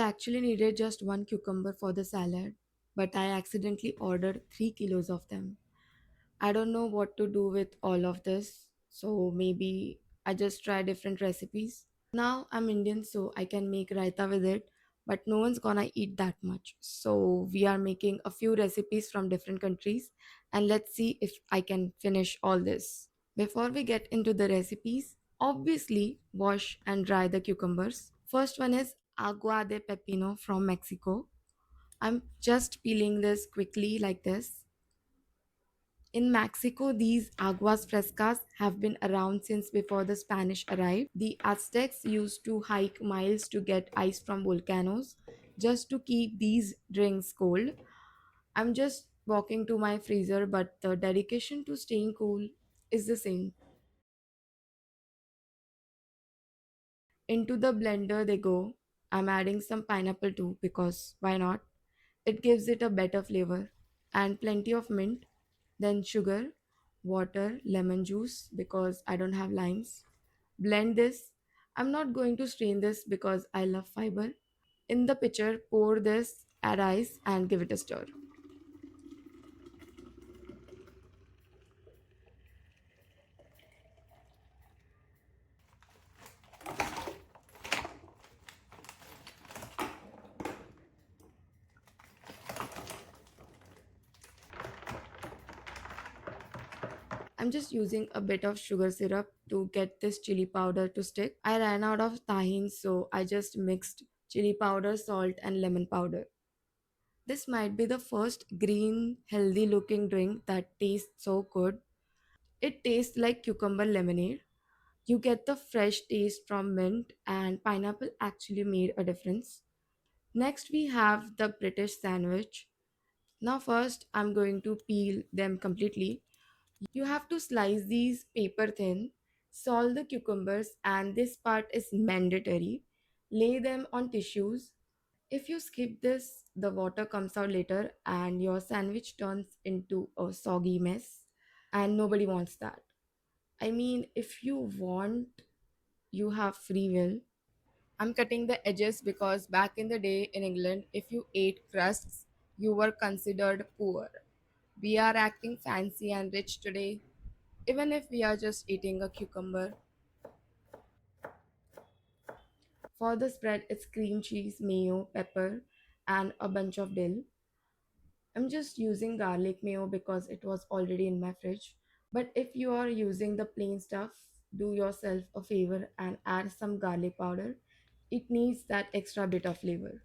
actually needed just one cucumber for the salad, but I accidentally ordered 3 kilos of them. I don't know what to do with all of this, so maybe I just try different recipes. Now I'm Indian, so I can make raita with it, but no one's gonna eat that much. So we are making a few recipes from different countries, and let's see if I can finish all this. Before we get into the recipes, obviously wash and dry the cucumbers. First one is Agua de Pepino from Mexico. I'm just peeling this quickly like this. In Mexico, these aguas frescas have been around since before the Spanish arrived. The Aztecs used to hike miles to get ice from volcanoes just to keep these drinks cold. I'm just walking to my freezer, but the dedication to staying cool is the same. Into the blender they go. I'm adding some pineapple too because why not? It gives it a better flavor. And plenty of mint, then sugar, water, lemon juice because I don't have limes. Blend this. I'm not going to strain this because I love fiber. In the pitcher, pour this, add ice, and give it a stir. I'm just using a bit of sugar syrup to get this chili powder to stick. I ran out of tahini, so I just mixed chili powder, salt, and lemon powder. This might be the first green, healthy looking drink that tastes so good. It tastes like cucumber lemonade. You get the fresh taste from mint, and pineapple actually made a difference. Next, we have the British sandwich. Now, first, I'm going to peel them completely. You have to slice these paper thin, salt the cucumbers, and this part is mandatory. Lay them on tissues. If you skip this, the water comes out later and your sandwich turns into a soggy mess, and nobody wants that. I mean, if you want, you have free will. I'm cutting the edges because back in the day in England, if you ate crusts, you were considered poor. We are acting fancy and rich today, even if we are just eating a cucumber. For the spread, it's cream cheese, mayo, pepper, and a bunch of dill. I'm just using garlic mayo because it was already in my fridge. But if you are using the plain stuff, do yourself a favor and add some garlic powder. It needs that extra bit of flavor.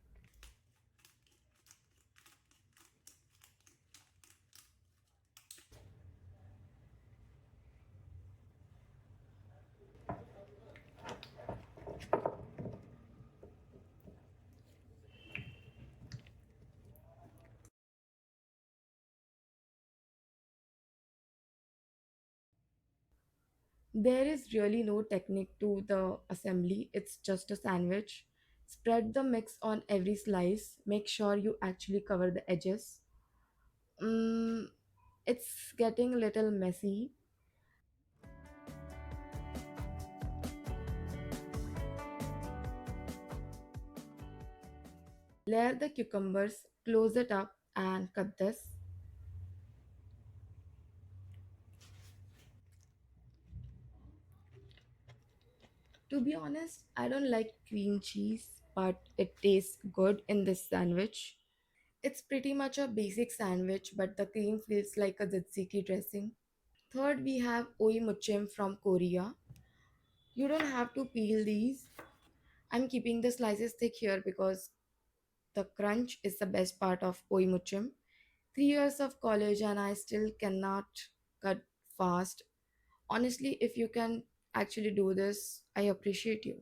There is really no technique to the assembly, it's just a sandwich. Spread the mix on every slice. Make sure you actually cover the edges. Mm, it's getting a little messy. Layer the cucumbers, close it up, and cut this. To be honest, I don't like cream cheese, but it tastes good in this sandwich. It's pretty much a basic sandwich, but the cream feels like a tzatziki dressing. Third, we have Muchim from Korea. You don't have to peel these. I'm keeping the slices thick here because the crunch is the best part of Muchim. 3 years of college and I still cannot cut fast. Honestly, if you can actually do this, I appreciate you.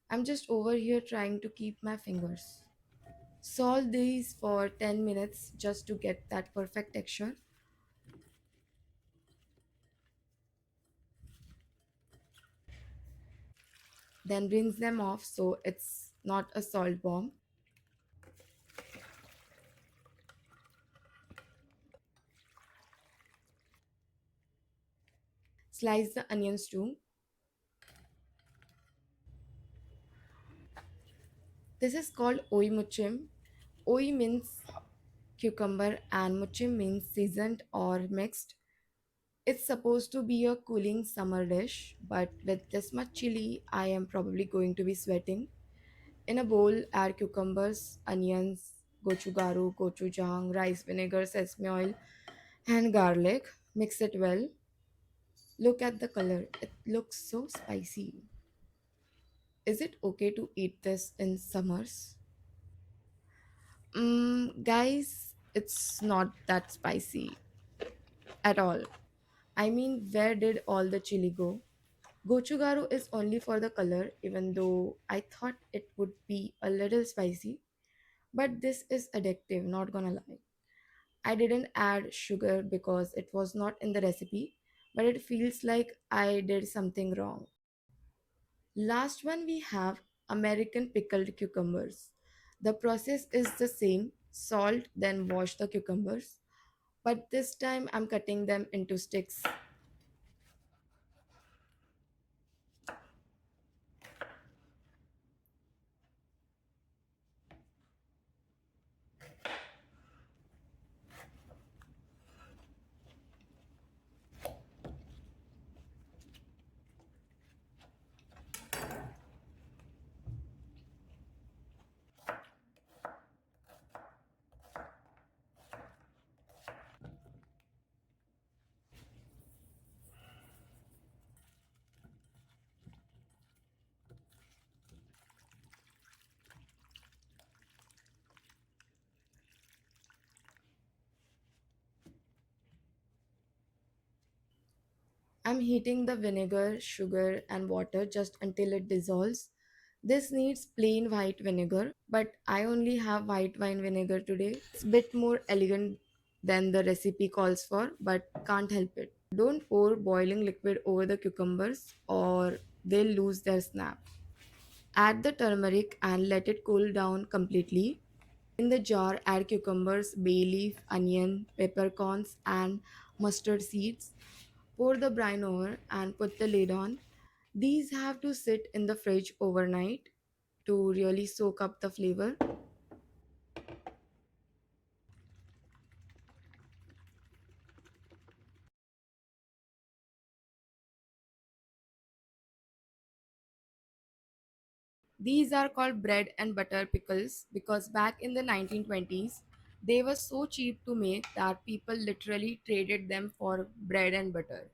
I'm just over here trying to keep my fingers. Salt these for 10 minutes just to get that perfect texture. Then rinse them off so it's not a salt bomb. Slice the onions too. This is called oi muchim. Oi means cucumber and muchim means seasoned or mixed. It's supposed to be a cooling summer dish, but with this much chili, I am probably going to be sweating. In a bowl, add cucumbers, onions, gochugaru, gochujang, rice vinegar, sesame oil, and garlic. Mix it well. Look at the color. It looks so spicy. Is it okay to eat this in summers? Guys, it's not that spicy at all. I mean, where did all the chili go? Gochugaru is only for the color, even though I thought it would be a little spicy. But this is addictive, not gonna lie. I didn't add sugar because it was not in the recipe, but it feels like I did something wrong. Last one we have American pickled cucumbers. The process is the same salt, then wash the cucumbers, but this time I'm cutting them into sticks. I'm heating the vinegar, sugar, and water just until it dissolves. This needs plain white vinegar, but I only have white wine vinegar today. It's a bit more elegant than the recipe calls for, but can't help it. Don't pour boiling liquid over the cucumbers or they'll lose their snap. Add the turmeric and let it cool down completely. In the jar, add cucumbers, bay leaf, onion, peppercorns, and mustard seeds. Pour the brine over and put the lid on. These have to sit in the fridge overnight to really soak up the flavor. These are called bread and butter pickles because back in the 1920s, they were so cheap to make that people literally traded them for bread and butter.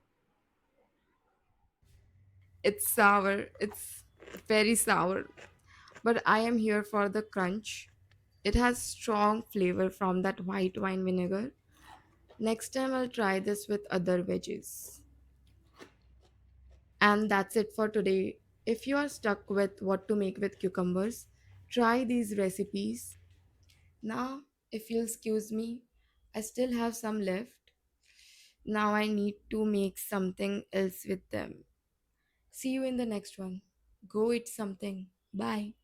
It's sour, it's very sour, but I am here for the crunch. It has strong flavor from that white wine vinegar. Next time I'll try this with other veggies. And that's it for today. If you are stuck with what to make with cucumbers, try these recipes. Now, if you'll excuse me, I still have some left. Now I need to make something else with them. See you in the next one. Go eat something. Bye.